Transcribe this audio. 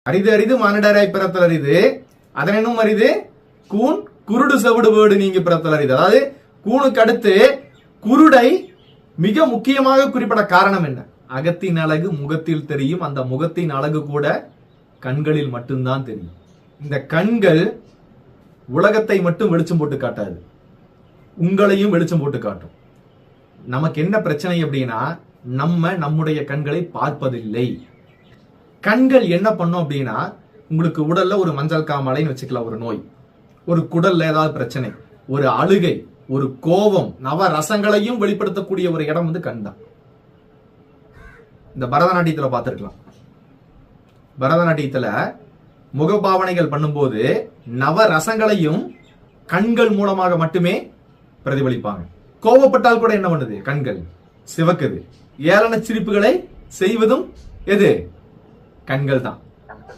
அரிது அரிது மானிடராய் பிறத்தல் அரிது, அதனும் அரிது கூன் குருடு செவிடு வேடு நீங்க பிறத்தல் அரிது. அதாவது கூனுக்கு அடுத்து குருடை மிக முக்கியமாக குறிப்பிட காரணம் என்ன? அகத்தின் அழகு முகத்தில் தெரியும், அந்த முகத்தின் அழகு கூட கண்களில் மட்டும்தான் தெரியும். இந்த கண்கள் உலகத்தை மட்டும் வெளிச்சம் போட்டு காட்டாது, உங்களையும் வெளிச்சம் போட்டு காட்டும். நமக்கு என்ன பிரச்சனை அப்படின்னா, நம்முடைய கண்களை பார்ப்பதில்லை. கண்கள் என்ன பண்ணும் அப்படின்னா, உங்களுக்கு உடல்ல ஒரு மஞ்சள் காமாலைன்னு வச்சுக்கலாம், ஒரு நோய், ஒரு குடல்ல ஏதாவது பிரச்சனை, ஒரு அழுகை, ஒரு கோபம், நவ ரசங்களையும் வெளிப்படுத்தக்கூடிய ஒரு இடம் வந்து கண் தான். இந்த பரதநாட்டியத்துல பார்த்திருக்கலாம். பரதநாட்டியத்துல முகபாவனைகள் பண்ணும்போது நவ ரசங்களையும் கண்கள் மூலமாக மட்டுமே பிரதிபலிப்பாங்க. கோபப்பட்டால் கூட என்ன பண்ணுது? கண்கள் சிவக்குது. ஏளன சிரிப்புகளை செய்வதும் எது? கண்கள் தான்.